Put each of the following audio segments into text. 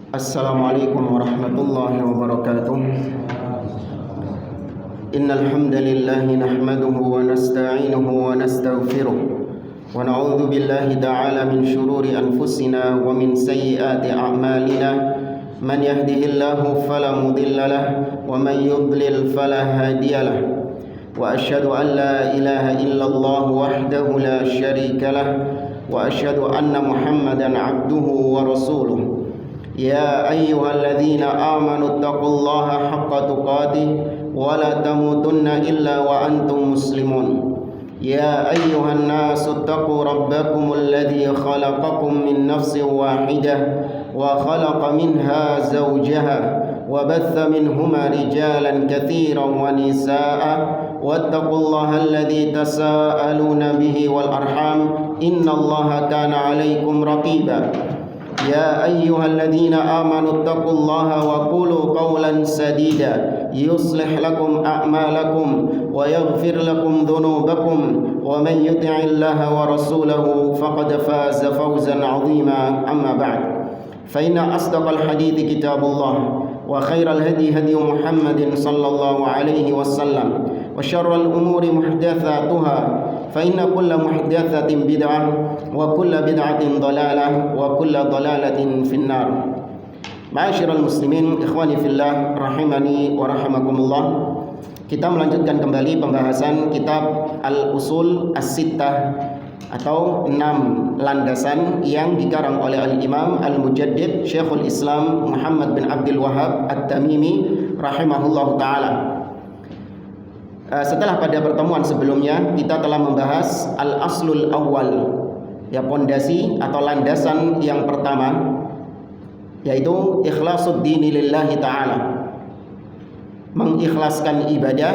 Assalamualaikum warahmatullahi wabarakatuh. Innal hamdalillah nahmaduhu wa nasta'inuhu wa nastaghfiruh wa na'udzu billahi ta'ala min shururi anfusina wa min sayyiati a'malina. Man yahdihillahu fala mudilla lahu wa man yudlil fala hadiya lahu. Wa asyhadu an la ilaha illallah wahdahu la syarika lahu wa asyhadu anna Muhammadan 'abduhu wa rasuluh. Ya ayyuhalladzina amanu taqullaha haqqa tuqatih wa la tamutunna illa wa antum muslimun. Ya ayyuhan nasu taqu rabbakumul ladzi khalaqakum min nafsin wahidah wa khalaqa minha zawjaha wa batha minhuma rijalan katsiran wa nisaa'a wattaqullaha alladzi tasaaluna bihi wal arham innallaha kana 'alaikum raqiba. Ya ayyuhalladzina amanu taqullaha wa qulu qawlan sadida yuslih lakum a'malakum wa yaghfir lakum dhunubakum wa man yuti'illaha wa rasulahu faqad faza fawzan 'azima. Amma ba'd, fa inna asdaqal hadithi kitabullah wa khairal hadi hadi Muhammadin sallallahu alaihi wasallam wa syarrul umuri muhdatsatuha fa inna kulla muhdatsatin bid'ah wa kulla bid'atin dhalalah wa kulla dhalalatin finnar. Ma'asyiral muslimin, ikhwani fillah, rahimani wa rahimakumullah. Kita melanjutkan kembali pembahasan kitab Al-Usul As-Sittah atau 6 landasan yang dikarang oleh Al-Imam Al-Mujaddid Syekhul Islam Muhammad bin Abdul Wahhab At-Tamimi rahimahullahu ta'ala. Setelah pada pertemuan sebelumnya kita telah membahas al-aslul awal, ya, pondasi atau landasan yang pertama, yaitu ikhlasuddin lillahi ta'ala, mengikhlaskan ibadah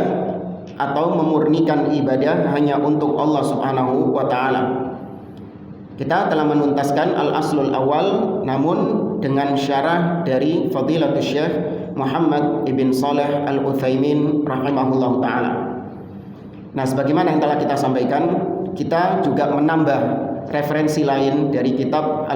atau memurnikan ibadah hanya untuk Allah subhanahu wa ta'ala. Kita telah menuntaskan al-aslul awal, namun dengan syarah dari Fadilatul Syekh Muhammad ibn Saleh Al-Utsaimin rahimahullahu ta'ala. Nah, sebagaimana yang telah kita sampaikan, kita juga menambah referensi lain dari kitab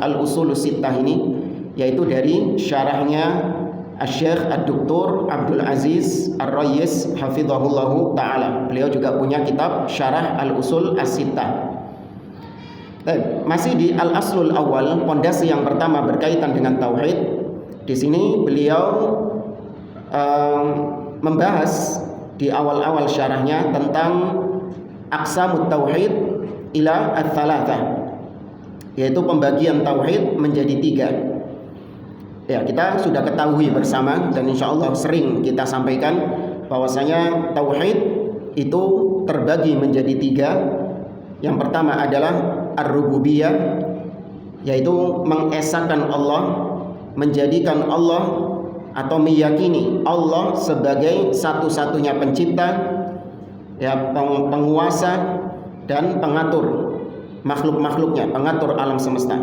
Al-Usulus Sittah ini, yaitu dari syarahnya Asy-Syaikh Ad-Doktor Abdul Aziz Ar-Rayyis hafizahullahu ta'ala. Beliau juga punya kitab Syarah Al-Usul As-Sittah. Masih di Al-Aslul Awal, pondasi yang pertama berkaitan dengan tauhid. Di sini beliau membahas di awal-awal syarahnya tentang aqsamut tauhid ila ats-tsalatsah, yaitu pembagian tauhid menjadi 3. Ya, kita sudah ketahui bersama dan insya Allah sering kita sampaikan bahwasanya tauhid itu terbagi menjadi 3. Yang pertama adalah ar-rububiyah, yaitu mengesahkan Allah, menjadikan Allah atau meyakini Allah sebagai satu-satunya pencipta, ya, penguasa dan pengatur makhluk-makhluknya, pengatur alam semesta.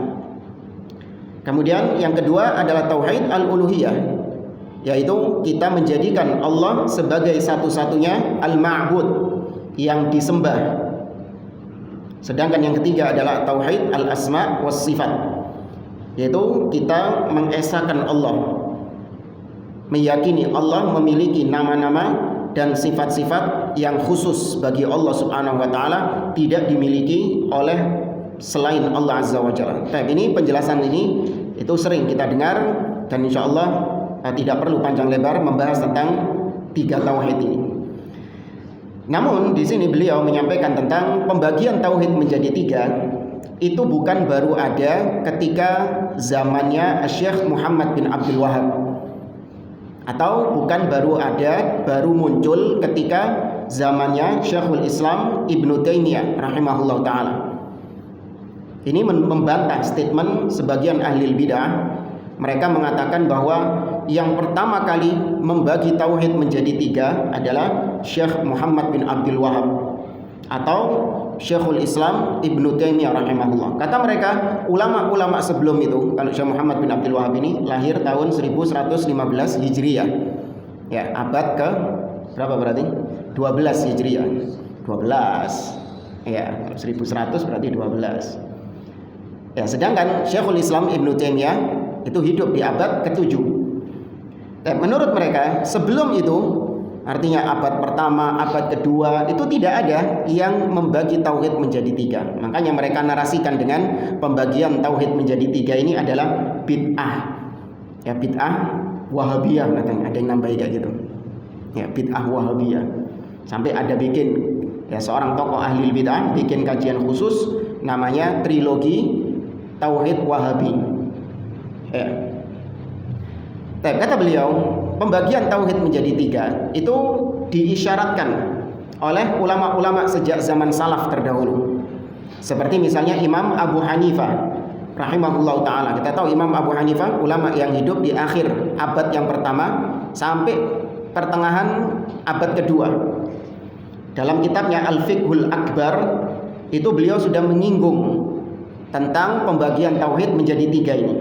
Kemudian yang kedua adalah tauhid al-uluhiyah, yaitu kita menjadikan Allah sebagai satu-satunya al-ma'bud, yang disembah. Sedangkan yang ketiga adalah tauhid al-asma was sifat, yaitu kita mengesahkan Allah, meyakini Allah memiliki nama-nama dan sifat-sifat yang khusus bagi Allah subhanahu wa ta'ala, tidak dimiliki oleh selain Allah azza wa jalla. Ini penjelasan ini itu sering kita dengar dan insya Allah tidak perlu panjang lebar membahas tentang 3 tauhid ini. Namun di sini beliau menyampaikan tentang pembagian tauhid menjadi 3 itu bukan baru ada ketika zamannya Syekh Muhammad bin Abdul Wahhab, atau bukan baru muncul ketika zamannya Syekhul Islam Ibnu Taimiyah rahimahullah ta'ala. Ini membantah statement sebagian ahli bid'ah. Mereka mengatakan bahwa yang pertama kali membagi tauhid menjadi 3 adalah Syekh Muhammad bin Abdul Wahhab atau Syekhul Islam Ibnu Taimiyah rahimahullah. Kata mereka, ulama-ulama sebelum itu, kalau Syekh Muhammad bin Abdul Wahhab ini lahir tahun 1115 Hijriah. Ya, abad ke berapa berarti? 12 Hijriah. 12. Ya, 1100 berarti 12. Ya, sedangkan Syekhul Islam Ibnu Taimiyah Itu hidup di abad ke-7. Menurut mereka sebelum itu, artinya abad pertama, abad kedua, itu tidak ada yang membagi tauhid menjadi 3. Makanya mereka narasikan dengan pembagian tauhid menjadi 3 ini adalah bid'ah. Ya, bid'ah Wahabiyah katanya, ada yang nambahin kayak gitu. Ya, bid'ah Wahabiyah. Sampai ada bikin ya seorang tokoh ahli bid'ah bikin kajian khusus namanya trilogi tauhid Wahabi. Ya. Kata beliau, pembagian tauhid menjadi 3 itu diisyaratkan oleh ulama-ulama sejak zaman salaf terdahulu. Seperti misalnya Imam Abu Hanifah rahimahullah ta'ala. Kita tahu Imam Abu Hanifah ulama yang hidup di akhir abad yang pertama sampai pertengahan abad kedua. Dalam kitabnya Al-Fiqhul Akbar itu beliau sudah menyinggung tentang pembagian tauhid menjadi 3 ini.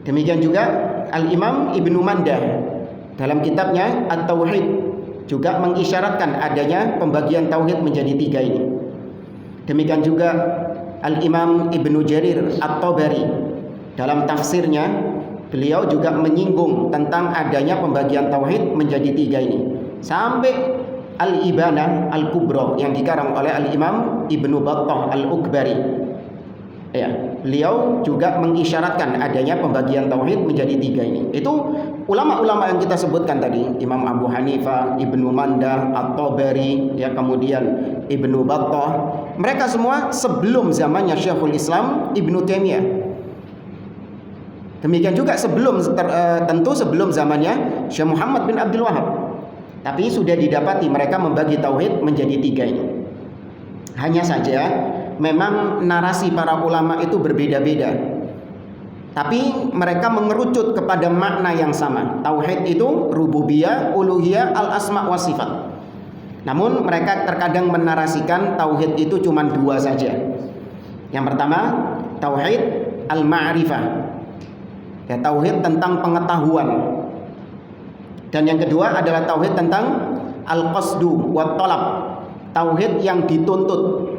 Demikian juga Al-Imam Ibnu Mandah dalam kitabnya At-Tauhid juga mengisyaratkan adanya pembagian tauhid menjadi 3 ini. Demikian juga Al-Imam Ibnu Jarir At-Tabari dalam tafsirnya beliau juga menyinggung tentang adanya pembagian tauhid menjadi 3 ini. Sampai Al-Ibanah Al-Kubra yang dikarang oleh Al-Imam Ibnu Battah Al-Ukbari. Ya, beliau juga mengisyaratkan adanya pembagian tauhid menjadi 3 ini. Itu ulama-ulama yang kita sebutkan tadi, Imam Abu Hanifah, Ibnu Mandah, At-Tabari, ya kemudian Ibnu Battah. Mereka semua sebelum zamannya Syekhul Islam Ibnu Taimiyah. Demikian juga tentu sebelum zamannya Syekh Muhammad bin Abdul Wahab. Tapi sudah didapati mereka membagi tauhid menjadi 3 ini. Hanya saja memang narasi para ulama itu berbeda-beda, tapi mereka mengerucut kepada makna yang sama. Tauhid itu rububiyah, uluhiyah, al-asma wa sifat. Namun mereka terkadang menarasikan tauhid itu cuma 2 saja. Yang pertama, tauhid al-ma'rifah, ya, tauhid tentang pengetahuan. Dan yang kedua adalah tauhid tentang al-qasdu wa talab, tauhid yang dituntut.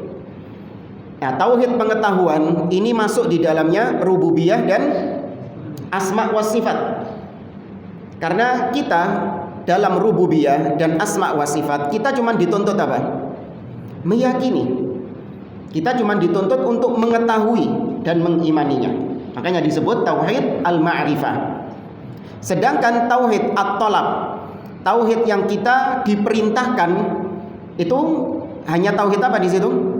Nah, tauhid pengetahuan ini masuk di dalamnya rububiyah dan asma wa sifat. Karena kita dalam rububiyah dan asma wa sifat kita cuma dituntut apa? Meyakini. Kita cuma dituntut untuk mengetahui dan mengimaninya. Makanya disebut tauhid al-ma'rifah. Sedangkan tauhid at-talab, tauhid yang kita diperintahkan itu hanya tauhid apa di situ?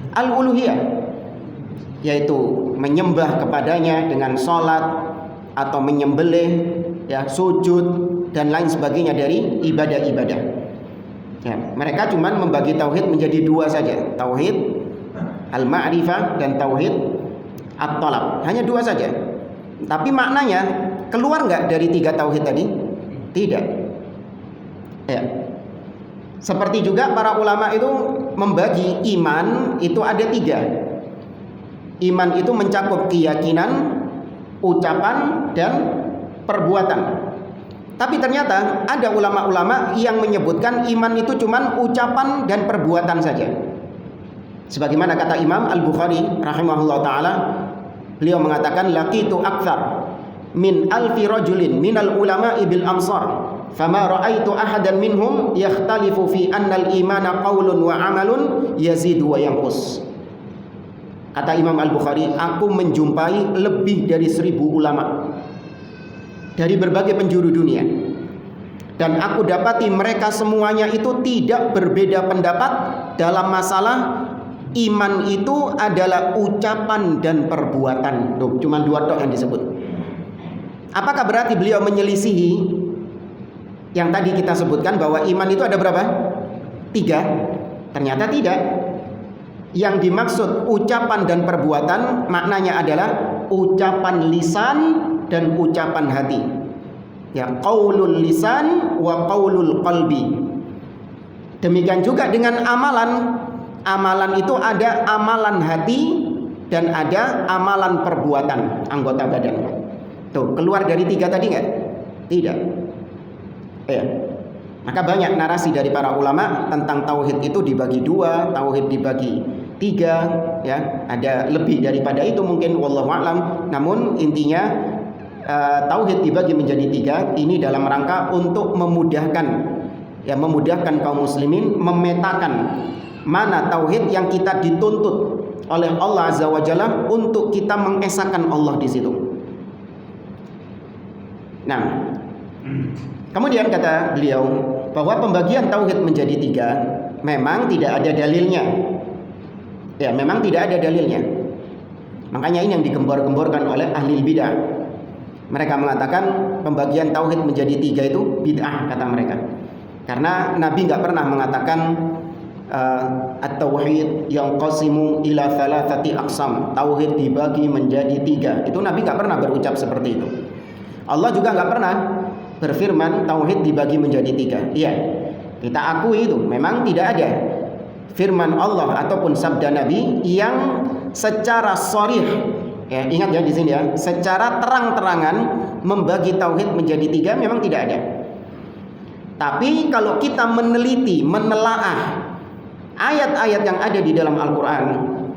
Al-uluhiyah, yaitu menyembah kepadanya dengan sholat atau menyembelih, ya, sujud dan lain sebagainya dari ibadah-ibadah. Ya, mereka cuma membagi tauhid menjadi 2 saja, tauhid al-ma'rifah dan tauhid at-talab. Hanya 2 saja. Tapi maknanya keluar nggak dari 3 tauhid tadi? Tidak. Ya. Seperti juga para ulama itu membagi iman itu ada 3. Iman itu mencakup keyakinan, ucapan, dan perbuatan. Tapi ternyata ada ulama-ulama yang menyebutkan iman itu cuma ucapan dan perbuatan saja. Sebagaimana kata Imam Al-Bukhari rahimahullah ta'ala, beliau mengatakan laqitu aktsar min alfi rajulin minal ulama'i bil amsar fama ra'aitu ahadan minhum yakhtalifu fi annal imana qaulun wa amalun yazidu wa yanqus. Kata Imam Al-Bukhari, aku menjumpai lebih dari 1000 ulama dari berbagai penjuru dunia, dan aku dapati mereka semuanya itu tidak berbeda pendapat dalam masalah iman itu adalah ucapan dan perbuatan. Tuh, cuma 2 tok yang disebut. Apakah berarti beliau menyelisihi yang tadi kita sebutkan bahwa iman itu ada berapa? 3? Ternyata tidak. Yang dimaksud ucapan dan perbuatan maknanya adalah ucapan lisan dan ucapan hati. Ya, qaulul lisan wa qaulul qalbi. Demikian juga dengan amalan. Amalan itu ada amalan hati dan ada amalan perbuatan anggota badan. Tuh, keluar dari 3 tadi nggak? Tidak. Ya. Maka banyak narasi dari para ulama tentang tauhid itu dibagi 2, tauhid dibagi 3, ya, ada lebih daripada itu mungkin, wallahu a'lam. Namun intinya tauhid dibagi menjadi 3 ini dalam rangka untuk memudahkan kaum muslimin memetakan mana tauhid yang kita dituntut oleh Allah Azza wa Jalla untuk kita mengesahkan Allah di situ. Nah, kemudian kata beliau bahwa pembagian tauhid menjadi 3 memang tidak ada dalilnya. Ya, memang tidak ada dalilnya. Makanya ini yang digembor-gemborkan oleh ahli bidah. Mereka mengatakan pembagian tauhid menjadi 3 itu bid'ah, kata mereka. Karena Nabi nggak pernah mengatakan at-tauhid yang qasimu ila thalathati aqsam. Tauhid dibagi menjadi 3. Itu Nabi nggak pernah berucap seperti itu. Allah juga nggak pernah berfirman tauhid dibagi menjadi 3. Iya, kita akui itu memang tidak ada firman Allah ataupun sabda Nabi yang secara sharih, ya, ingat ya di sini ya, secara terang-terangan membagi tauhid menjadi 3 memang tidak ada. Tapi kalau kita meneliti, menelaah ayat-ayat yang ada di dalam Al-Quran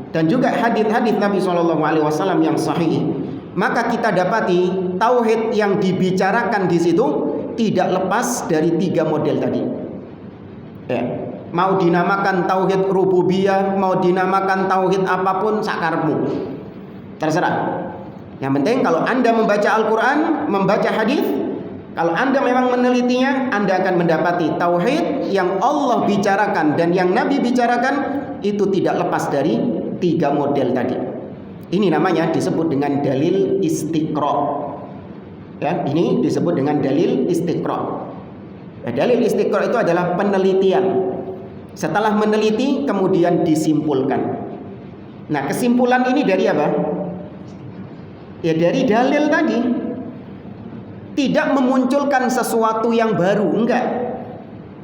dan juga hadis-hadis Nabi SAW yang sahih, maka kita dapati tauhid yang dibicarakan di situ tidak lepas dari 3 model tadi. Ya. Mau dinamakan tauhid rububiyah, mau dinamakan tauhid apapun, sakarmu, terserah. Yang penting kalau Anda membaca Al-Quran, membaca hadis, kalau Anda memang menelitinya, Anda akan mendapati tauhid yang Allah bicarakan dan yang Nabi bicarakan itu tidak lepas dari 3 model tadi. Ini namanya disebut dengan dalil istiqra. Ya, ini disebut dengan dalil istiqra. Ya, dalil istiqra itu adalah penelitian. Setelah meneliti kemudian disimpulkan. Nah, kesimpulan ini dari apa? Ya dari dalil tadi. Tidak memunculkan sesuatu yang baru, enggak.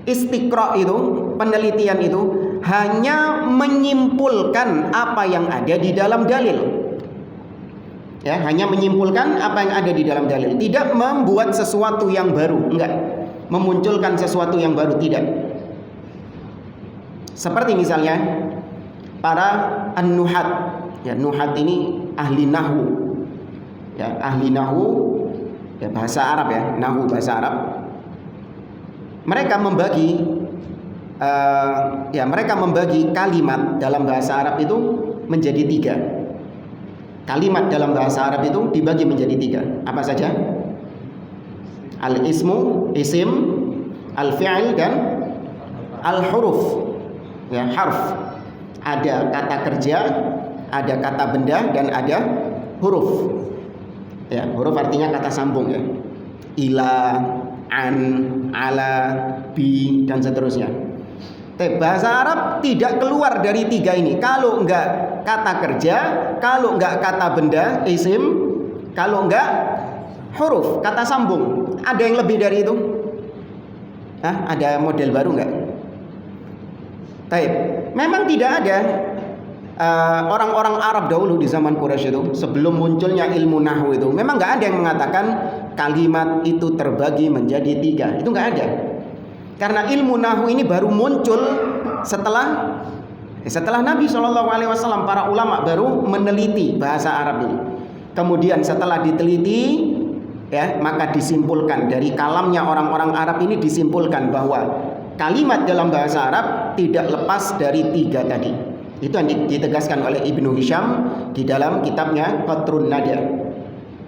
Istiqra itu, penelitian itu hanya menyimpulkan apa yang ada di dalam dalil. Ya, hanya menyimpulkan apa yang ada di dalam dalil. Tidak membuat sesuatu yang baru, enggak. Memunculkan sesuatu yang baru, tidak. Seperti misalnya para an-nuhat. Ya, nuhat ini ahli nahwu. Ya, ahli nahwu, ya, bahasa Arab ya, nahwu bahasa Arab. Mereka membagi kalimat dalam bahasa Arab itu menjadi 3. Kalimat dalam bahasa Arab itu dibagi menjadi 3. Apa saja? Al-ismu, isim, al-fi'il dan al-huruf. Ya, harf. Ada kata kerja, ada kata benda, dan ada huruf. Ya, huruf artinya kata sambung ya. Ila, an, ala, bi, dan seterusnya. Bahasa Arab tidak keluar dari 3 ini. Kalau enggak kata kerja, kalau enggak kata benda, isim, kalau enggak huruf, kata sambung. Ada yang lebih dari itu? Ada model baru enggak? Taib. Memang tidak ada. Orang-orang Arab dahulu di zaman Quraisy itu, sebelum munculnya ilmu nahwu itu, memang nggak ada yang mengatakan kalimat itu terbagi menjadi 3. Itu nggak ada. Karena ilmu nahwu ini baru muncul setelah Nabi SAW, para ulama baru meneliti bahasa Arab ini. Kemudian setelah diteliti, ya, maka disimpulkan dari kalamnya orang-orang Arab ini, disimpulkan bahwa kalimat dalam bahasa Arab tidak lepas dari 3 tadi. Itu yang ditegaskan oleh Ibnu Hisham di dalam kitabnya Qatrun Nada.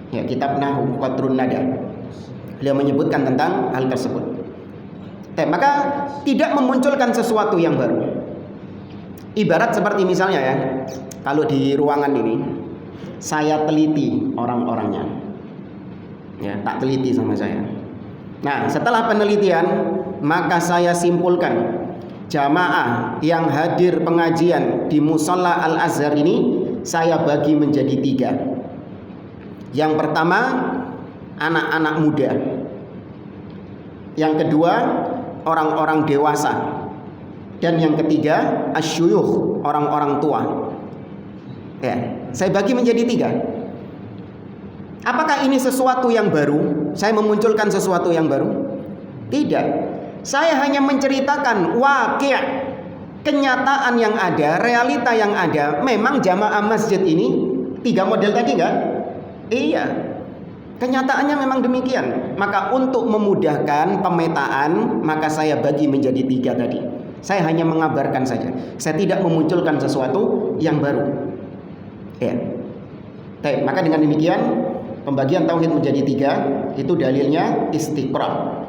Ya, kitab Nahwu Qatrun Nada. Beliau menyebutkan tentang hal tersebut. Maka tidak memunculkan sesuatu yang baru. Ibarat seperti misalnya ya, kalau di ruangan ini saya teliti orang-orangnya. Ya, tak teliti sama saya. Nah, setelah penelitian maka saya simpulkan jamaah yang hadir pengajian di Musalla Al-Azhar ini saya bagi menjadi 3. Yang pertama, anak-anak muda. Yang kedua, orang-orang dewasa. Dan yang ketiga, asyuyukh, orang-orang tua. Ya, saya bagi menjadi 3. Apakah ini sesuatu yang baru? Saya memunculkan sesuatu yang baru? Tidak. Saya hanya menceritakan waqi', kenyataan yang ada, realita yang ada, memang jamaah masjid ini 3 model tadi enggak? Iya. Kenyataannya memang demikian. Maka untuk memudahkan pemetaan, maka saya bagi menjadi 3 tadi. Saya hanya mengabarkan saja. Saya tidak memunculkan sesuatu yang baru. Ya. Baik, maka dengan demikian pembagian tauhid menjadi 3 itu dalilnya istiqra'.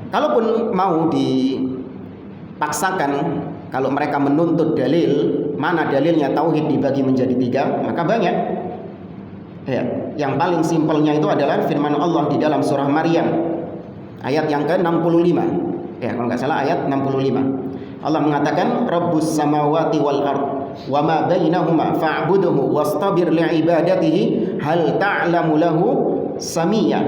Kalaupun mau dipaksakan, kalau mereka menuntut dalil, mana dalilnya tauhid dibagi menjadi 3, maka banyak. Ya, yang paling simpelnya itu adalah firman Allah di dalam surah Maryam ayat yang ke-65. Ya, kalau nggak salah ayat 65. Allah mengatakan Rabbus samawati wal ard wa ma bainahuma fa'budhu wastabir li'ibadatihi hal ta'lamu lahu samiyya.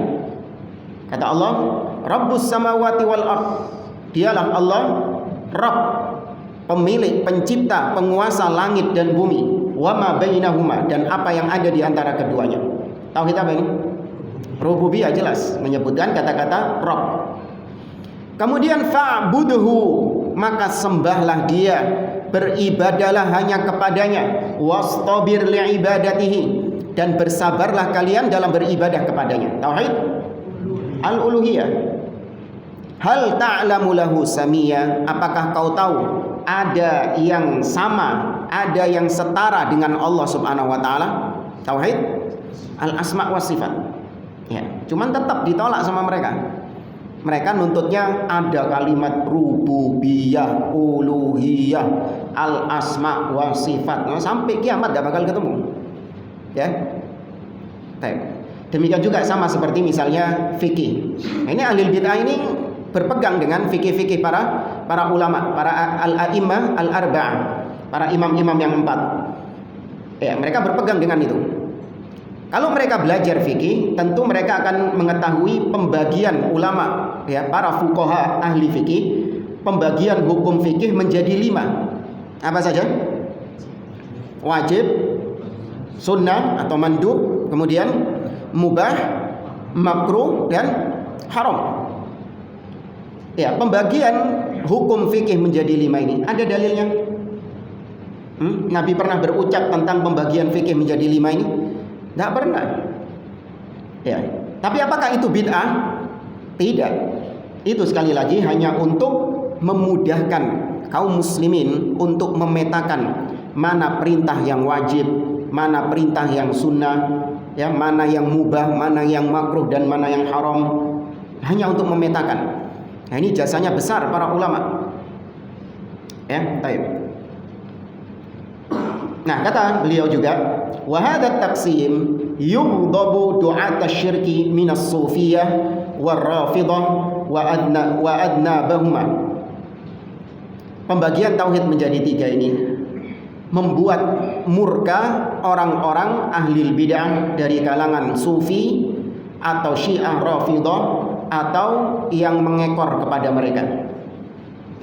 Kata Allah, Rabbus samawati wal ard. Dialah Allah Rabb, pemilik, pencipta, penguasa langit dan bumi. Wa ma bainahuma, dan apa yang ada di antara keduanya. Tauhid apa ini? Rububiyah, jelas menyebutkan kata-kata Rabb. Kemudian fa'budhu, maka sembahlah dia, beribadalah hanya kepadanya. Wastabir li'ibadatihi, dan bersabarlah kalian dalam beribadah kepadanya. Tauhid al-uluhiyah. Hal ta'lamu lahu samiyya, apakah kau tahu ada yang sama, ada yang setara dengan Allah Subhanahu wa taala? Tauhid al-asma wa sifat. Ya, cuman tetap ditolak sama mereka. Mereka nuntutnya ada kalimat rububiyah, uluhiyah, al-asma wa sifat. Nah, sampai kiamat enggak bakal ketemu. Ya. Baik. Demikian juga sama seperti misalnya fikih. Nah, ini ahli bid'ah ini berpegang dengan fikih-fikih para ulama, para al-a'immah al-arba'ah, para imam-imam yang 4. Ya, mereka berpegang dengan itu. Kalau mereka belajar fikih, tentu mereka akan mengetahui pembagian ulama, ya, para fuqaha ahli fikih, pembagian hukum fikih menjadi 5. Apa saja? Wajib, sunnah atau mandub, kemudian mubah, makruh, dan haram. Ya, pembagian hukum fikih menjadi 5 ini ada dalilnya. Nabi pernah berucap tentang pembagian fikih menjadi 5 ini? Tidak pernah. Ya, tapi apakah itu bid'ah? Tidak. Itu sekali lagi hanya untuk memudahkan kaum muslimin untuk memetakan mana perintah yang wajib, mana perintah yang sunnah, ya, mana yang mubah, mana yang makruh, dan mana yang haram. Hanya untuk memetakan. Nah, ini jasanya besar para ulama. Ya, baik. Nah, kata beliau juga, wa hadha taqsim yughdabu du'at asy-syirki min as-sufiyah war-rafidah wa adna bahuma. Pembagian tauhid menjadi 3 ini membuat murka orang-orang ahli bid'ah dari kalangan sufi atau syiah rafidah atau yang mengekor kepada mereka.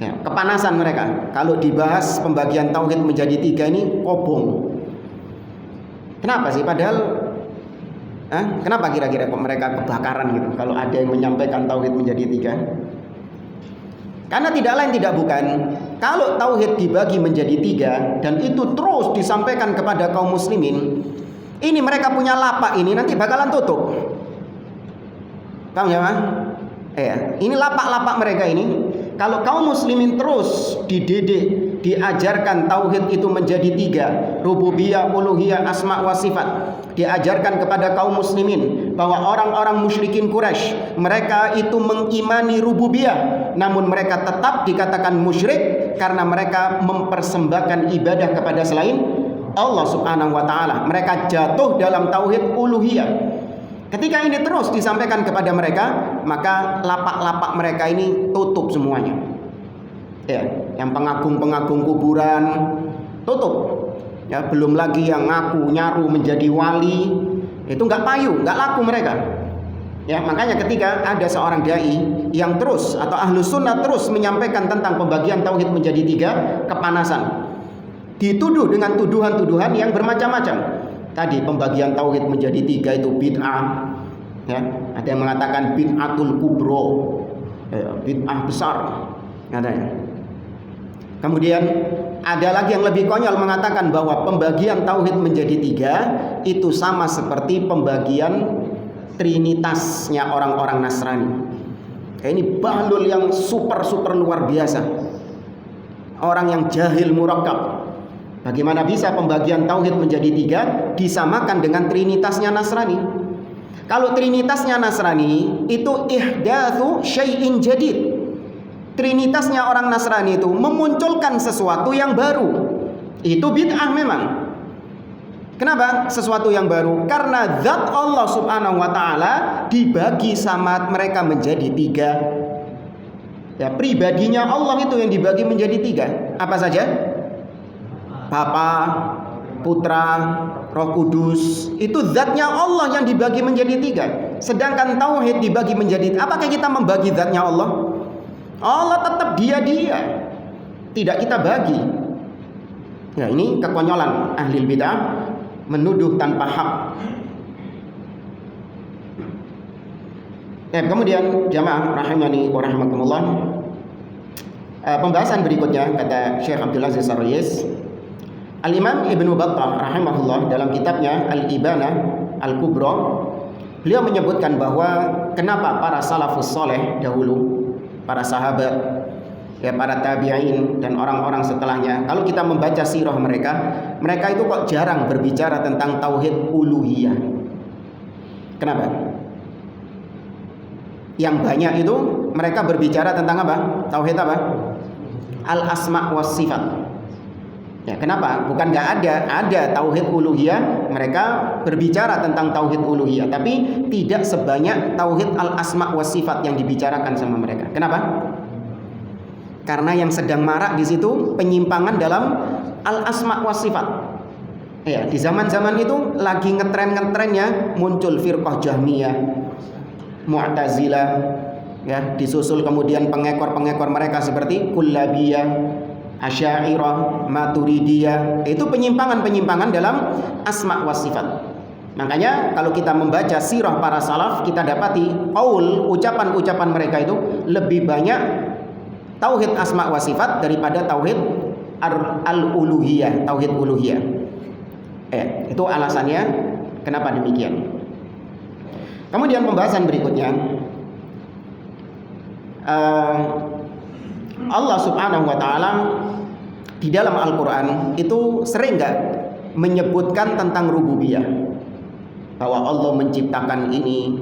Ya, kepanasan mereka kalau dibahas pembagian tauhid menjadi 3 ini kobong. Kenapa sih? Padahal kenapa kira-kira kok mereka kebakaran gitu kalau ada yang menyampaikan tauhid menjadi 3? Karena tidak lain tidak bukan, kalau tauhid dibagi menjadi 3 dan itu terus disampaikan kepada kaum muslimin, ini mereka punya lapak ini nanti bakalan tutup. Paham ya, Mas? Ini lapak-lapak mereka ini. Kalau kaum muslimin terus dididik, diajarkan tauhid itu menjadi 3, rububiyah, uluhiyah, asma wa sifat, diajarkan kepada kaum muslimin bahwa orang-orang musyrikin Quraisy mereka itu mengimani rububiyah, namun mereka tetap dikatakan musyrik karena mereka mempersembahkan ibadah kepada selain Allah Subhanahu wa taala. Mereka jatuh dalam tauhid uluhiyah. Ketika ini terus disampaikan kepada mereka, maka lapak-lapak mereka ini tutup semuanya. Ya, yang pengagung-pengagung kuburan tutup. Ya, belum lagi yang ngaku nyaru menjadi wali, itu nggak payu, nggak laku mereka. Ya, makanya ketika ada seorang dai yang terus atau ahlu sunnah terus menyampaikan tentang pembagian tauhid menjadi 3, kepanasan. Dituduh dengan tuduhan-tuduhan yang bermacam-macam. Tadi pembagian tauhid menjadi 3 itu bid'ah. Ya, ada yang mengatakan bid'atul kubro, bid'ah besar katanya. Kemudian ada lagi yang lebih konyol mengatakan bahwa pembagian tauhid menjadi 3 itu sama seperti pembagian trinitasnya orang-orang Nasrani. Ini bahlul yang super luar biasa. Orang yang jahil murakkab. Bagaimana bisa pembagian tauhid menjadi 3 disamakan dengan trinitasnya Nasrani? Kalau trinitasnya Nasrani itu ihdatsu syai'in jadid. Trinitasnya orang Nasrani itu memunculkan sesuatu yang baru. Itu bid'ah memang. Kenapa sesuatu yang baru? Karena zat Allah subhanahu wa ta'ala dibagi sama mereka menjadi 3. Ya, pribadinya Allah itu yang dibagi menjadi 3. Apa saja? Bapa, Putra, Roh Kudus. Itu zatnya Allah yang dibagi menjadi 3. Sedangkan tauhid dibagi menjadi, apakah kita membagi zatnya Allah? Allah tetap dia. Tidak kita bagi. Ya, ini kekonyolan ahli bid'ah menuduh tanpa hak. Kemudian jamaah rahimani wa rahimakumullah. Pembahasan berikutnya kata Syekh Abdul Aziz Ar-Rayis, Al-Imam Ibnu Battah rahimahullah dalam kitabnya Al-Ibanah Al-Kubra, beliau menyebutkan bahwa kenapa para salafus soleh dahulu, para sahabat, ya para tabi'in dan orang-orang setelahnya, kalau kita membaca sirah mereka itu kok jarang berbicara tentang tauhid uluhiyah. Kenapa? Yang banyak itu mereka berbicara tentang apa? Tauhid apa? Al-asma' was sifat. Ya, kenapa? Bukan nggak ada tauhid uluhiyah, mereka berbicara tentang tauhid uluhiyah, tapi tidak sebanyak tauhid al-asma' was sifat yang dibicarakan sama mereka. Kenapa? Karena yang sedang marak di situ penyimpangan dalam al-asma' was sifat. Ya, di zaman-zaman itu lagi ngetren-ngetrennya muncul firqah Jahmiyah, Mu'tazilah, ya, disusul kemudian pengekor-pengekor mereka seperti Kullabiyah, Asy'ariyah, Maturidiyah. Itu penyimpangan-penyimpangan dalam asma wa sifat. Makanya kalau kita membaca sirah para salaf, kita dapati ucapan-ucapan mereka itu lebih banyak tauhid asma wa sifat daripada tauhid al-uluhiyah, tauhid uluhiyah. Itu alasannya kenapa demikian. Kemudian pembahasan berikutnya, Allah subhanahu wa ta'ala di dalam Al-Quran itu sering gak menyebutkan tentang rububiyah, bahwa Allah menciptakan ini,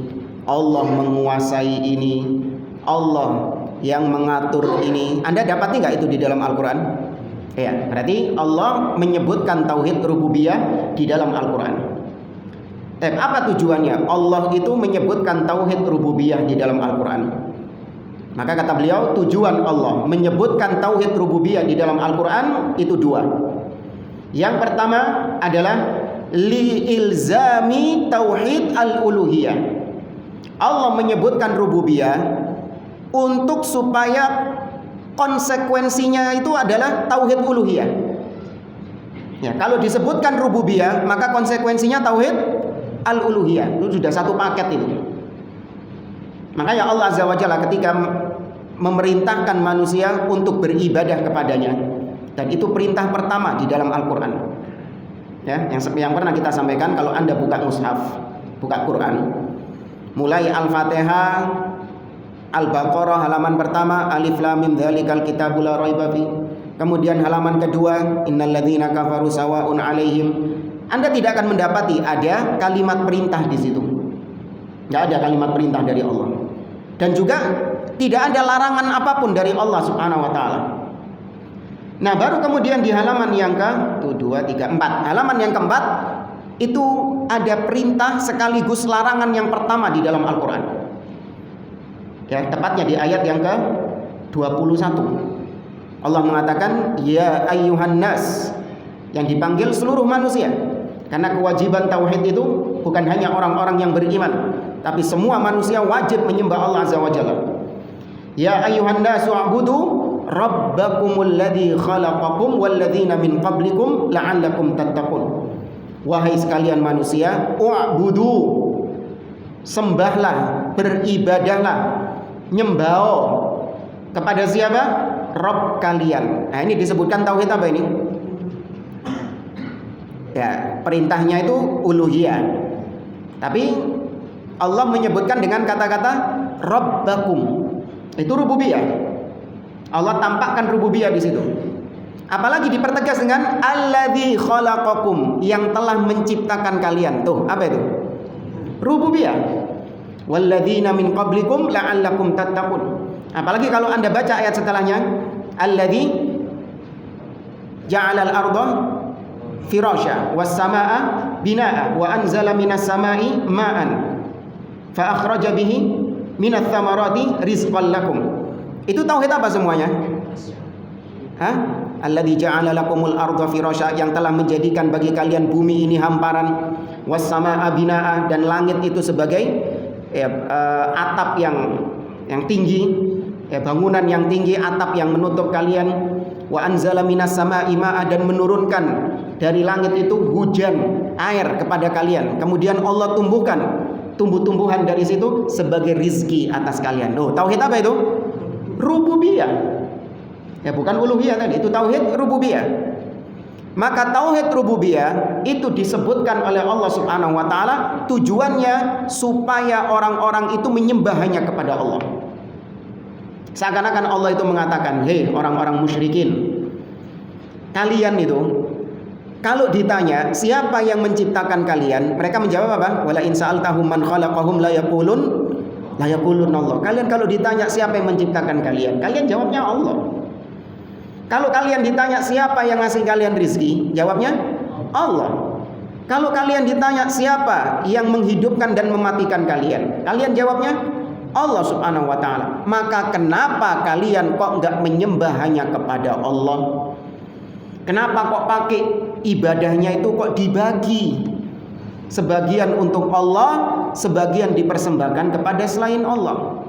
Allah menguasai ini, Allah yang mengatur ini. Anda dapati gak itu di dalam Al-Quran? Ya, berarti Allah menyebutkan tauhid rububiyah di dalam Al-Quran. Apa tujuannya Allah itu menyebutkan tauhid rububiyah di dalam Al-Quran? Maka kata beliau, tujuan Allah menyebutkan tauhid rububiyah di dalam Al-Quran itu 2. Yang pertama adalah liilzami tauhid al-uluhiyah. Allah menyebutkan rububiyah untuk supaya konsekuensinya itu adalah tauhid uluhiyah. Ya, kalau disebutkan rububiyah, maka konsekuensinya tauhid al-uluhiyah. Itu sudah satu paket itu. Makanya Allah Azza wa Jalla ketika memerintahkan manusia untuk beribadah kepadanya, dan itu perintah pertama di dalam Al-Quran. Ya, yang pernah kita sampaikan, kalau Anda buka mushaf, buka Quran, mulai Al-Fatihah, Al-Baqarah halaman pertama, Alif Lam Mim dzalikal kitabul la raiba fi. Kemudian halaman kedua, Innal ladzina kafaru sawa'un 'alaihim. Anda tidak akan mendapati ada kalimat perintah di situ. Tidak ada kalimat perintah dari Allah. Dan juga tidak ada larangan apapun dari Allah Subhanahu wa taala. Nah, baru kemudian di halaman yang ke-4. Halaman yang keempat itu ada perintah sekaligus larangan yang pertama di dalam Al-Qur'an. Ya, tepatnya di ayat yang ke-21. Allah mengatakan, "Ya ayyuhan nas," yang dipanggil seluruh manusia. Karena kewajiban tauhid itu bukan hanya orang-orang yang beriman, tapi semua manusia wajib menyembah Allah Azza wa Jalla. Ya ayyuhan nasu a'budu rabbakumul ladzi khalaqakum wal ladzina min qablikum la'allakum tattaqun. Wahai sekalian manusia, u'budu, sembahlah, beribadahlah, nyembah kepada siapa? Rabb kalian. Nah, ini disebutkan tauhid apa ini? Ya, perintahnya itu uluhiyah. Tapi Allah menyebutkan dengan kata-kata Rabbakum. Itu rububiyah. Allah tampakkan rububiyah di situ. Apalagi dipertegas dengan alladzi khalaqakum, yang telah menciptakan kalian. Tuh, apa itu? Rububiyah. Walladzina min qablikum la'allakum tattaqun. Apalagi kalau Anda baca ayat setelahnya, alladzi ja'alal arda firasya was samaa binaa wa anzala minas samai ma'an fa akhraja bihi minats thamarati rizqan lakum. Itu tauhid apa semuanya? Hah? Alladzi ja'ala lakumul arda firasya, yang telah menjadikan bagi kalian bumi ini hamparan, was samaa binaa, dan langit itu sebagai atap yang tinggi, bangunan yang tinggi, atap yang menutup kalian. Wa anzala minas samaa'i ma'a, dan menurunkan dari langit itu hujan air kepada kalian. Kemudian Allah tumbuhkan tumbuh-tumbuhan dari situ sebagai rizki atas kalian. Loh, tauhid apa itu? Rububiyah. Ya, bukan uluhiyah tadi, itu tauhid rububiyah. Maka tauhid rububiyah itu disebutkan oleh Allah Subhanahu wa taala tujuannya supaya orang-orang itu menyembah hanya kepada Allah. Seakan-akan Allah itu mengatakan, "Hei orang-orang musyrikin, kalian itu kalau ditanya siapa yang menciptakan kalian, mereka menjawab apa? Wala in sa'altahum man khalaqahum la yaqulun Allah." Kalian kalau ditanya siapa yang menciptakan kalian, kalian jawabnya Allah. Kalau kalian ditanya siapa yang ngasih kalian rizki, jawabnya Allah. Kalau kalian ditanya siapa yang menghidupkan dan mematikan kalian, kalian jawabnya Allah Subhanahu wa ta'ala. Maka kenapa kalian kok nggak menyembah hanya kepada Allah? Kenapa kok pakai ibadahnya itu kok dibagi? Sebagian untuk Allah, sebagian dipersembahkan kepada selain Allah.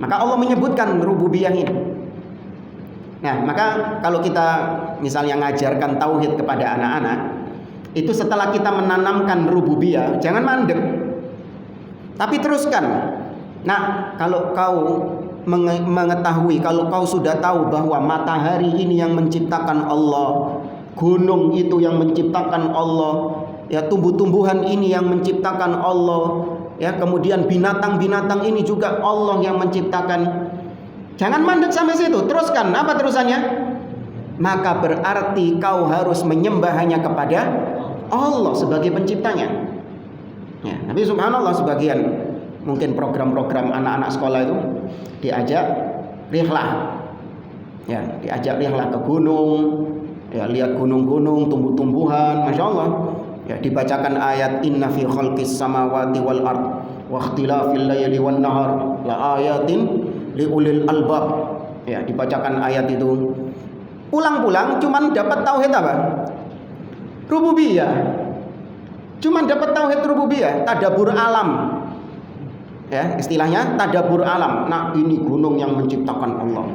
Maka Allah menyebutkan rububiyah ini. Nah, maka kalau kita misalnya ngajarkan tauhid kepada anak-anak, itu setelah kita menanamkan rububiyah, jangan mandek. Tapi teruskan. Nah, kalau kau mengetahui, kalau kau sudah tahu bahwa matahari ini yang menciptakan Allah, gunung itu yang menciptakan Allah, ya tumbuh-tumbuhan ini yang menciptakan Allah, ya kemudian binatang-binatang ini juga Allah yang menciptakan. Jangan mandek sampai situ, teruskan. Apa terusannya? Maka berarti kau harus menyembah hanya kepada Allah sebagai penciptanya. Ya, tapi subhanallah sebagian mungkin program-program anak-anak sekolah itu diajak rihlah. Ya, diajak rihlah ke gunung, ya lihat gunung-gunung, tumbuh-tumbuhan, masya Allah. Ya, dibacakan ayat inna fi khalqis samawati wal ard wa ikhtilafil laili wan nahar la ayatin liulil albab. Ya, dibacakan ayat itu. Pulang-pulang cuman dapat tauhid apa? Rububiyah. Cuman dapat tauhid rububiyah, tadabbur alam. Ya, istilahnya tadabbur alam. Nah, ini gunung yang menciptakan Allah.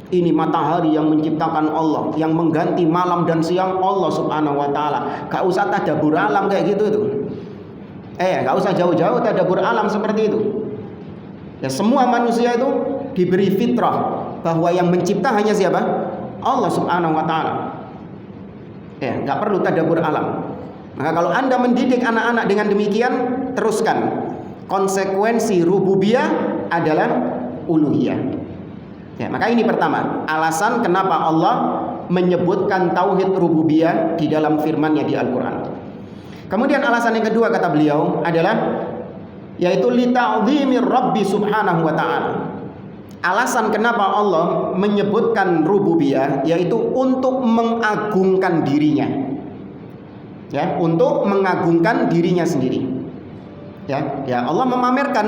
Ini matahari yang menciptakan Allah, yang mengganti malam dan siang Allah Subhanahu wa taala. Gak usah tadabbur alam kayak gitu itu. Gak usah jauh-jauh tadabbur alam seperti itu. Ya, semua manusia itu diberi fitrah bahwa yang mencipta hanya siapa? Allah Subhanahu wa taala. Ya, enggak perlu tadabbur alam. Maka kalau Anda mendidik anak-anak dengan demikian, teruskan. Konsekuensi rububiyah adalah uluhiyah. Ya, maka ini pertama, alasan kenapa Allah menyebutkan tauhid rububiyah di dalam firman-Nya di Al-Qur'an. Kemudian alasan yang kedua kata beliau adalah yaitu li ta'zimir Rabbi Subhanahu wa ta'ala. Alasan kenapa Allah menyebutkan rububiyah yaitu untuk mengagungkan dirinya. Ya, untuk mengagungkan dirinya sendiri. Ya, Allah memamerkan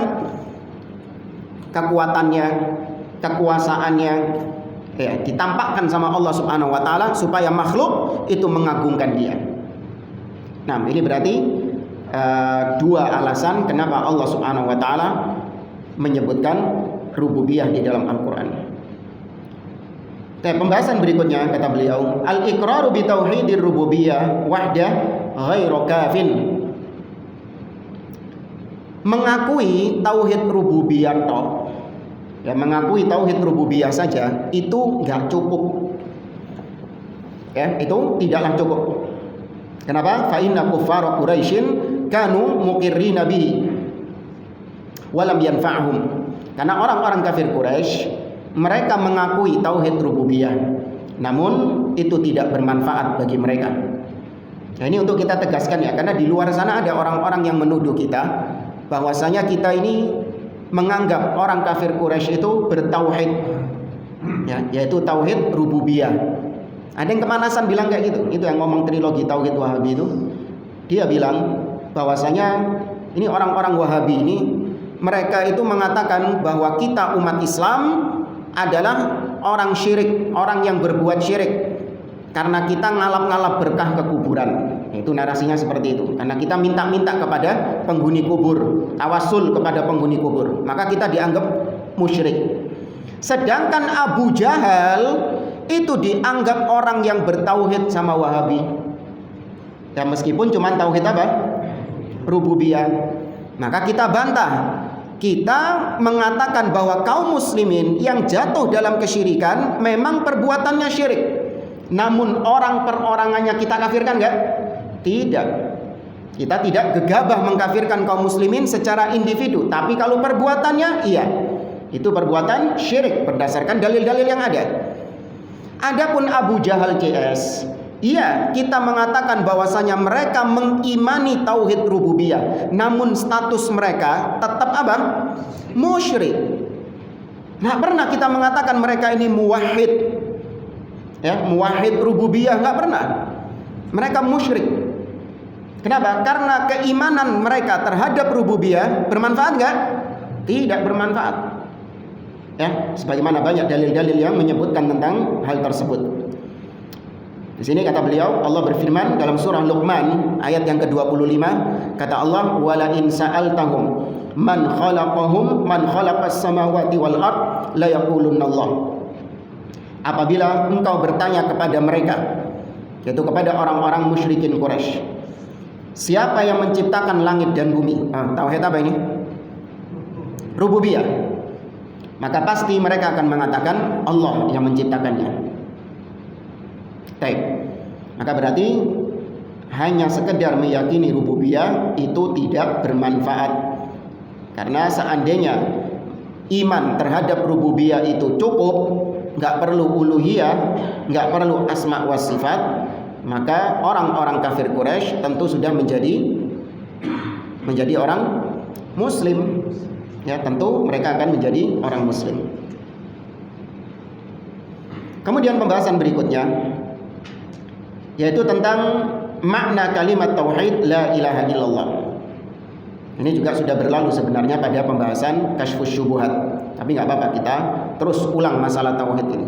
kekuatannya, kekuasaannya, ya, ditampakkan sama Allah Subhanahu wa taala supaya makhluk itu mengagungkan Dia. Nah, ini berarti dua alasan kenapa Allah Subhanahu wa taala menyebutkan rububiyah di dalam Al-Qur'an. Pembahasan berikutnya kata beliau, al-iqraru bi tauhidir rububiyah wahdah ghairu kafin. Mengakui tauhid rububiyah tok Ya, mengakui tauhid rububiyah saja itu nggak cukup. Ya, itu tidaklah cukup. Kenapa? Fa inna kuffara Quraisyin kanu muqirrina bihi walam yanfa'hum. Karena orang-orang kafir Quraisy mereka mengakui tauhid rububiyah, namun itu tidak bermanfaat bagi mereka. Nah, ini untuk kita tegaskan ya, karena di luar sana ada orang-orang yang menuduh kita bahwasanya kita ini menganggap orang kafir Quraisy itu bertauhid, ya, yaitu tauhid rububiyah. Ada yang kemanasan bilang kayak gitu. Itu yang ngomong trilogi tauhid Wahabi itu. Dia bilang bahwasanya ini orang-orang Wahabi ini mereka itu mengatakan bahwa kita umat Islam adalah orang syirik, orang yang berbuat syirik karena kita ngalap-ngalap berkah ke kuburan. Itu narasinya seperti itu. Karena kita minta-minta kepada penghuni kubur, tawasul kepada penghuni kubur, maka kita dianggap musyrik. Sedangkan Abu Jahal itu dianggap orang yang bertauhid sama Wahabi. Ya, meskipun cuma tauhid apa? Rububiyah. Maka kita bantah. Kita mengatakan bahwa kaum muslimin yang jatuh dalam kesyirikan memang perbuatannya syirik. Namun orang perorangannya kita kafirkan enggak? Tidak. Kita tidak gegabah mengkafirkan kaum muslimin secara individu, tapi kalau perbuatannya iya. Itu perbuatan syirik berdasarkan dalil-dalil yang ada. Adapun Abu Jahal CS, iya, kita mengatakan bahwasanya mereka mengimani tauhid rububiyah, namun status mereka tetap apa? Musyrik. Nggak pernah kita mengatakan mereka ini muwahhid, ya, muwahhid rububiyah, nggak pernah. Mereka musyrik. Kenapa? Karena keimanan mereka terhadap rububiyah bermanfaat nggak? Tidak bermanfaat. Ya, sebagaimana banyak dalil-dalil yang menyebutkan tentang hal tersebut. Di sini kata beliau, Allah berfirman dalam surah Luqman ayat yang ke-25, kata Allah, "Wala in sa'altahum man khalaqahum man khalaqas samawati wal ard la yaqulunna Allah." Apabila engkau bertanya kepada mereka, yaitu kepada orang-orang musyrikin Quraisy, siapa yang menciptakan langit dan bumi? Tauhid apa ini? Rububiyah. Maka pasti mereka akan mengatakan Allah yang menciptakannya. Baik. Maka berarti hanya sekedar meyakini rububiyah itu tidak bermanfaat. Karena seandainya iman terhadap rububiyah itu cukup, nggak perlu uluhiyah, nggak perlu asma wa sifat, maka orang-orang kafir Quraisy tentu sudah menjadi orang muslim. Ya, tentu mereka akan menjadi orang muslim. Kemudian pembahasan berikutnya yaitu tentang makna kalimat tauhid la ilaha illallah. Ini juga sudah berlalu sebenarnya pada pembahasan kasyfus syubuhat. Tapi nggak apa-apa, kita terus ulang masalah tauhid ini.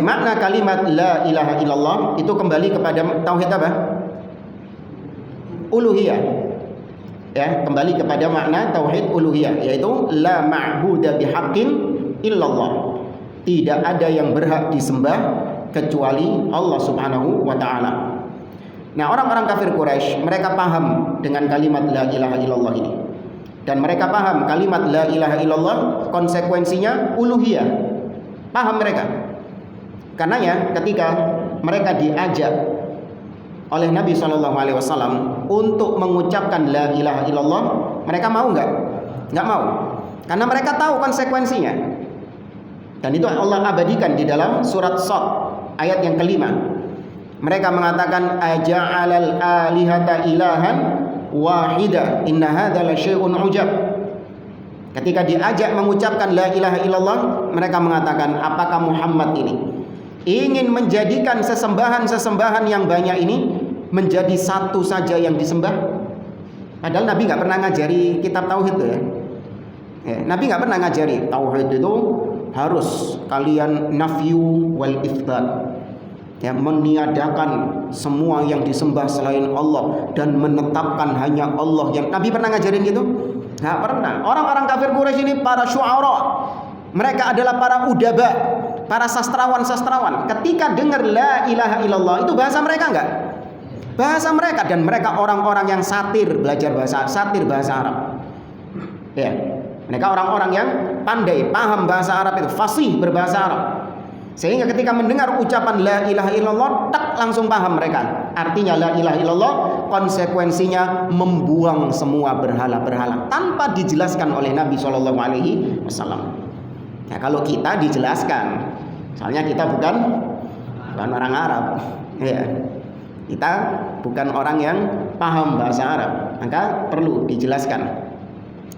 Makna kalimat la ilaha illallah itu kembali kepada tauhid apa? Uluhiyah. Ya, kembali kepada makna tauhid uluhiyah, yaitu la ma'buda bihaqqin illallah. Tidak ada yang berhak disembah kecuali Allah Subhanahu wa taala. Nah, orang-orang kafir Quraisy mereka paham dengan kalimat la ilaha illallah ini. Dan mereka paham kalimat la ilaha illallah konsekuensinya uluhiyah. Paham mereka. Karenanya ketika mereka diajak oleh Nabi SAW untuk mengucapkan la ilaha illallah, mereka mau nggak? Nggak mau, karena mereka tahu konsekuensinya. Dan itu Allah abadikan di dalam surat Shad ayat yang kelima. Mereka mengatakan aja'alal alihata ilahan wahida inna hadza la syai'un ujab. Ketika diajak mengucapkan la ilaha illallah, mereka mengatakan, apakah Muhammad ini ingin menjadikan sesembahan-sesembahan yang banyak ini menjadi satu saja yang disembah? Padahal Nabi nggak pernah ngajari kitab tauhid itu ya. Nabi nggak pernah ngajari tauhid itu harus kalian nafyu wal itsbat, ya, meniadakan semua yang disembah selain Allah dan menetapkan hanya Allah yang. Nabi pernah ngajarin gitu? Nggak pernah. Orang-orang kafir Quraisy ini para syu'ara, mereka adalah para udaba, para sastrawan-sastrawan. Ketika dengar la ilaha illallah, itu bahasa mereka enggak? Bahasa mereka. Dan mereka orang-orang yang belajar bahasa Arab. Ya. Mereka orang-orang yang pandai, paham bahasa Arab itu, fasih berbahasa Arab. Sehingga ketika mendengar ucapan la ilaha illallah, tak langsung paham mereka. Artinya la ilaha illallah konsekuensinya membuang semua berhala-berhala tanpa dijelaskan oleh Nabi SAW. Nah, kalau kita dijelaskan, soalnya kita bukan orang Arab, ya. Kita bukan orang yang paham bahasa Arab, maka perlu dijelaskan.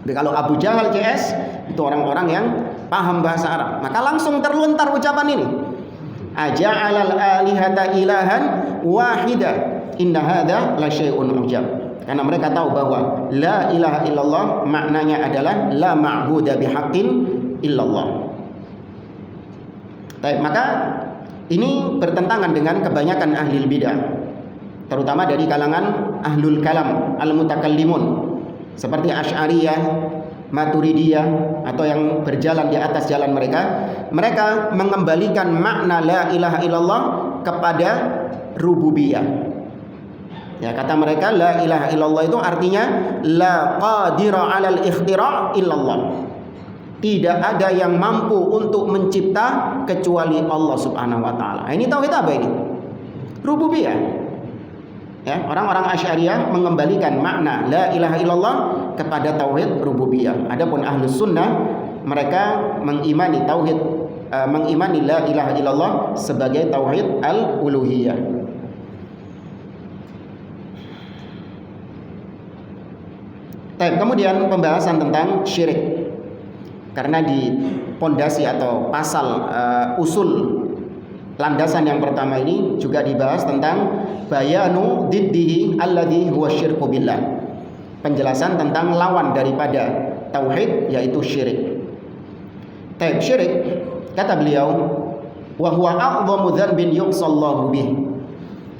Tapi kalau Abu Jahal CS itu orang-orang yang paham bahasa Arab, maka langsung terlontar ucapan ini. Aja'alal alihata ilahan wahida inna hadza la syai'un ujab. Karena mereka tahu bahwa la ilaha illallah maknanya adalah la ma'buda bihaqqin illallah. Baik, maka ini bertentangan dengan kebanyakan ahli bidah, terutama dari kalangan ahlul kalam, al-mutakallimun, seperti Asy'ariyah, Maturidiyah, atau yang berjalan di atas jalan mereka. Mereka mengembalikan makna la ilaha illallah kepada rububiyah. Ya, kata mereka la ilaha illallah itu artinya la qadira 'alal ikhtira' illallah. Tidak ada yang mampu untuk mencipta kecuali Allah Subhanahu wa taala. Ini tauhid apa ini? Rububiyah. Ya, orang-orang Asy'ariyah mengembalikan makna la ilaha illallah kepada tauhid rububiyah. Adapun Ahlus Sunnah mereka mengimani tauhid, mengimani la ilaha illallah sebagai tauhid al-uluhiyah. Kemudian pembahasan tentang syirik. Karena di pondasi atau pasal usul landasan yang pertama ini juga dibahas tentang bayanu diddihi alladhi huwa syirku billah. Penjelasan tentang lawan daripada tauhid yaitu syirik. Syirik kata beliau wa huwa a'dhamu dzanbin yuqsallahu bih.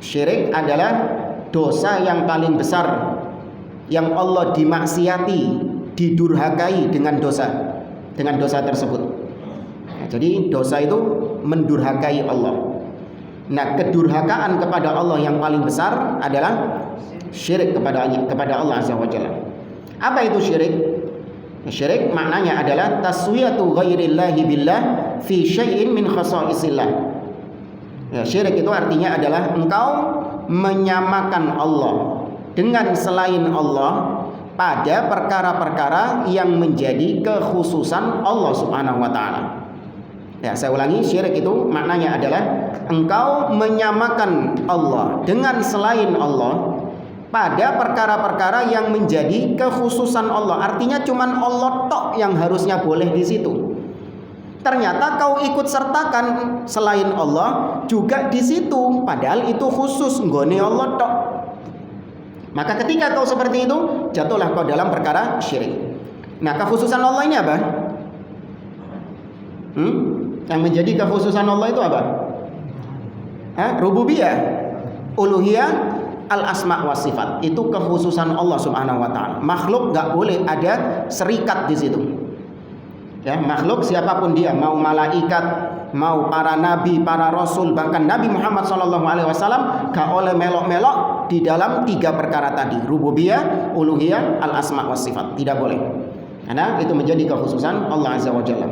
Syirik adalah dosa yang paling besar yang Allah dimaksiati, didurhakai dengan dosa tersebut. Nah, jadi dosa itu mendurhakai Allah. Nah, kedurhakaan kepada Allah yang paling besar adalah syirik kepada Allah Azza wa Jalla. Apa itu syirik? Syirik maknanya adalah taswiyatu ghairillahi billah fi syai'in min khasaisillah. Ya, syirik itu artinya adalah engkau menyamakan Allah dengan selain Allah pada perkara-perkara yang menjadi kekhususan Allah Subhanahu wa taala. Ya, saya ulangi, syirik itu maknanya adalah engkau menyamakan Allah dengan selain Allah pada perkara-perkara yang menjadi kekhususan Allah. Artinya cuman Allah tok yang harusnya boleh di situ. Ternyata kau ikut sertakan selain Allah juga di situ, padahal itu khusus nggone Allah tok. Maka ketika kau seperti itu, jatuhlah kau dalam perkara syirik. Nah, kekhususan Allah ini apa? Yang menjadi kekhususan Allah itu apa? Rububiyah, uluhiyah, al-asma wa sifat. Itu kekhususan Allah Subhanahu wa taala. Makhluk enggak boleh ada serikat di situ. Ya, makhluk siapapun dia, mau malaikat, mau para nabi, para rasul, bahkan Nabi Muhammad SAW gak oleh melok-melok di dalam tiga perkara tadi, rububiyah, uluhiyah, al-asma wa sifat. Tidak boleh, karena itu menjadi kekhususan Allah Azza wa Jalla.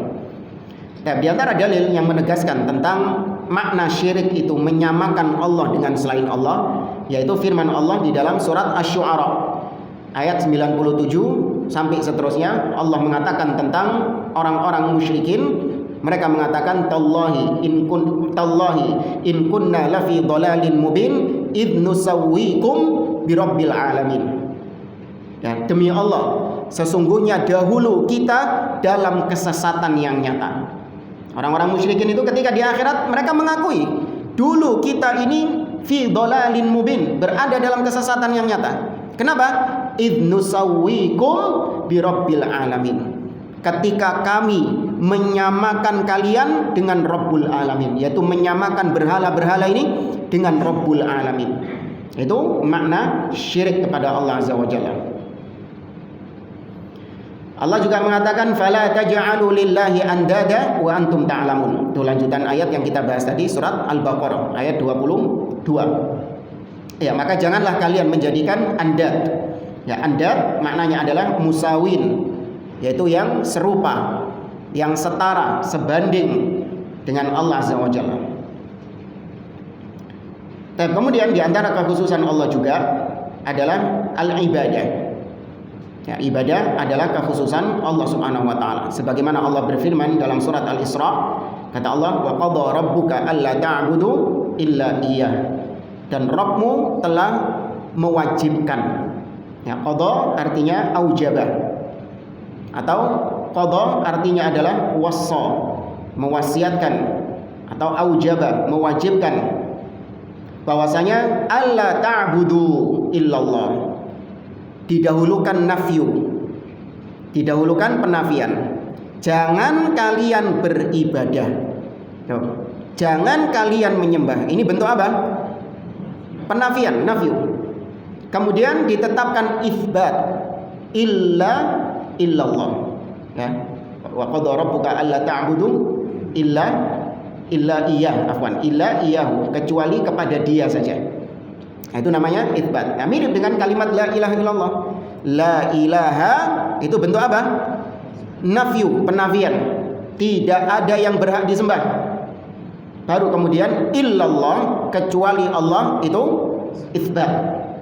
Nah, di antara dalil yang menegaskan tentang makna syirik itu menyamakan Allah dengan selain Allah, yaitu firman Allah di dalam surat Asy-Syu'ara ayat 97 sampai seterusnya. Allah mengatakan tentang orang-orang musyrikin. Mereka mengatakan tallahi in kunna lafi dhalalin mubin id nusawwikum birabbil alamin. Ya, demi Allah, sesungguhnya dahulu kita dalam kesesatan yang nyata. Orang-orang musyrikin itu ketika di akhirat mereka mengakui dulu kita ini fi dhalalin mubin, berada dalam kesesatan yang nyata. Kenapa? Id nusawwikum birabbil alamin. Ketika kami menyamakan kalian dengan Rabbul Alamin, yaitu menyamakan berhala-berhala ini dengan Rabbul Alamin. Itu makna syirik kepada Allah Azza wa Jalla. Allah juga mengatakan fala taj'alu lillahi andada wa antum ta'lamun. Itu lanjutan ayat yang kita bahas tadi, surat Al-Baqarah ayat 22. Ya, maka janganlah kalian menjadikan andad. Ya, andad maknanya adalah musawin. yaitu yang serupa, yang setara, sebanding dengan Allah Azza wa Jalla. Dan kemudian di antara kekhususan Allah juga adalah al-ibadah. Ya, ibadah adalah kekhususan Allah Subhanahu wa taala. Sebagaimana Allah berfirman dalam surat Al-Isra, kata Allah, "Wa qadha rabbuka alla ta'budu illa iyyah." Dan Rabbmu telah mewajibkan. Ya, qadha artinya aujabah. Atau qadha artinya adalah wassa, mewasiatkan, atau aujabah, mewajibkan bahwasanya alla ta'budu illallah. Didahulukan nafyu, didahulukan penafian. Jangan kalian beribadah, jangan kalian menyembah. Ini bentuk apa? Penafian, nafyu. Kemudian ditetapkan isbat, illallah. Ya. Wa qadha rabbuka alla ta'budu illa iyyahu, kecuali kepada Dia saja. Nah, itu namanya isbat. Nah, mirip dengan kalimat la ilaha illallah. La ilaha itu bentuk apa? Nafyu, penafian. Tidak ada yang berhak disembah. Baru kemudian illallah, kecuali Allah, itu isbat,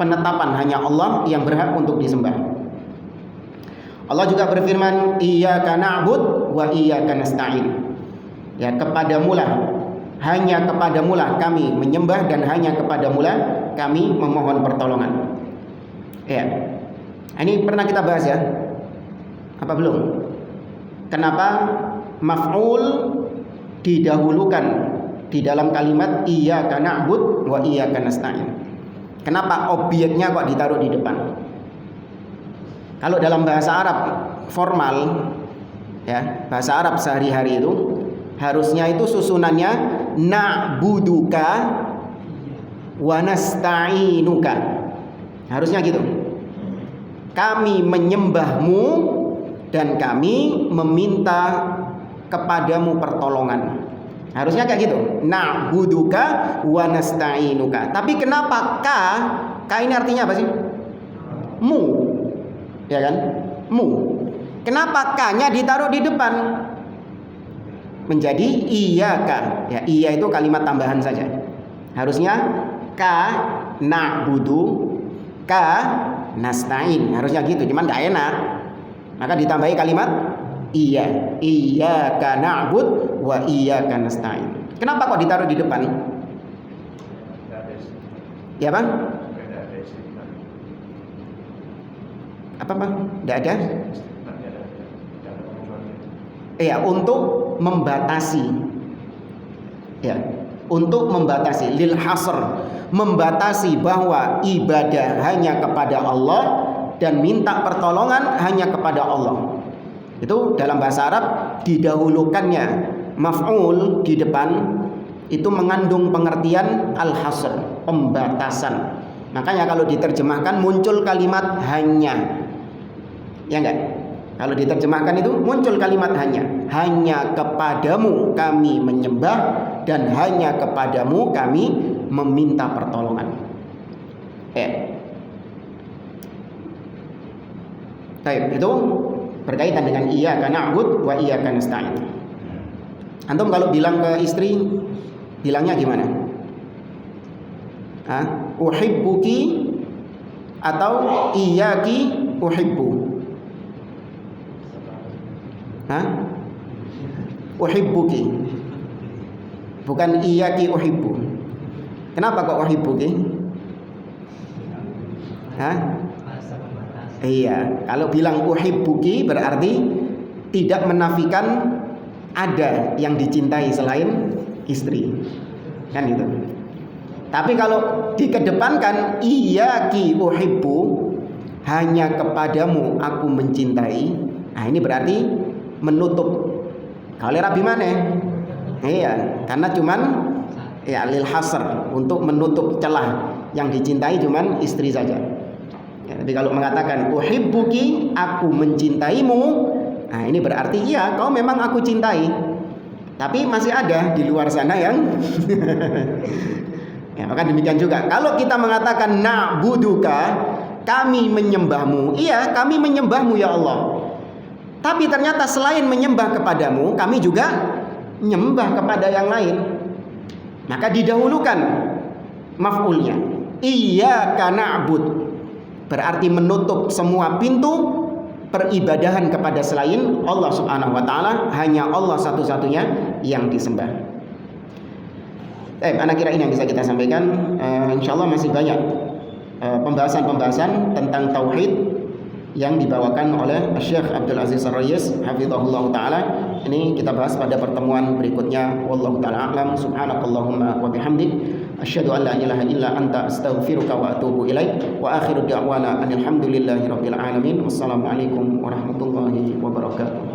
penetapan hanya Allah yang berhak untuk disembah. Allah juga berfirman, iyyaka na'bud wa iyyaka nasta'in. Ya, kepadamulah, hanya kepadamulah kami menyembah dan hanya kepadamulah kami memohon pertolongan. Ya, ini pernah kita bahas ya? Apa belum? Kenapa maf'ul didahulukan di dalam kalimat iyyaka na'bud wa iyyaka nasta'in? Kenapa objeknya kok ditaruh di depan? Kalau dalam bahasa Arab formal, ya, bahasa Arab sehari-hari itu harusnya itu susunannya na'buduka wa nasta'inuka. Harusnya gitu. Kami menyembahmu dan kami meminta kepadamu pertolongan. Harusnya kayak gitu. Na'buduka wa nasta'inuka. Tapi kenapa ka? Ka ini artinya apa sih? Mu. Ya kan? Mu. Kenapa ka-nya ditaruh di depan? Menjadi iyyaka. Ya, iya itu kalimat tambahan saja. Harusnya ka na'budu, ka nasta'in. Harusnya gitu, cuman enggak enak. Maka ditambahi kalimat iya. Iyyaka na'bud wa iyyaka nasta'in. Kenapa kok ditaruh di depan? Ya, Bang? Apa, Bang? Enggak ada? Iya, untuk membatasi. Ya, untuk membatasi, lil hasr, membatasi bahwa ibadah hanya kepada Allah dan minta pertolongan hanya kepada Allah. Itu dalam bahasa Arab didahulukannya maf'ul di depan itu mengandung pengertian al-hasr, pembatasan. Makanya kalau diterjemahkan muncul kalimat hanya. Ya enggak? Kalau diterjemahkan itu muncul kalimat hanya. Hanya kepadamu kami menyembah dan hanya kepadamu kami meminta pertolongan. Baik, itu berkaitan dengan iyyaka na'bud wa iyyaka nasta'in. Antum kalau bilang ke istri, bilangnya gimana? Uhibbuki atau iyyaki uhibbu? Uhibbuki, bukan iyyaki uhibbu. Kenapa kok uhibbuki? Iya, kalau bilang uhibbuki berarti tidak menafikan ada yang dicintai selain istri, kan gitu. Tapi kalau dikedepankan iyyaki uhibbu, hanya kepadamu aku mencintai, nah ini berarti menutup. Kalau Rabi mana? Iya, karena cuman ya lil hasr, untuk menutup celah, yang dicintai cuman istri saja. Ya, tapi kalau mengatakan uhibbuki, aku mencintaimu, nah ini berarti iya kau memang aku cintai. Tapi masih ada di luar sana yang ya, maka demikian juga kalau kita mengatakan na'buduka, kami menyembahmu, iya kami menyembahmu ya Allah. Tapi ternyata selain menyembah kepadamu, kami juga menyembah kepada yang lain. Maka didahulukan maf'ulnya. Iyyaka na'bud, berarti menutup semua pintu peribadahan kepada selain Allah Subhanahu wa taala, hanya Allah satu-satunya yang disembah. Anak kira ini yang bisa kita sampaikan. Insyaallah masih banyak pembahasan-pembahasan tentang tauhid yang dibawakan oleh Syekh Abdul Aziz Ar-Rayis hafizahullah taala. Ini kita bahas pada pertemuan berikutnya. Wallahu taala a'lam. Subhanakallahumma wa bihamdik asyhadu an la ilaha illa anta astaghfiruka wa atubu ilaik. Wa akhiru da'wana alhamdulillahi rabbil alamin. Wassalamualaikum warahmatullahi wabarakatuh.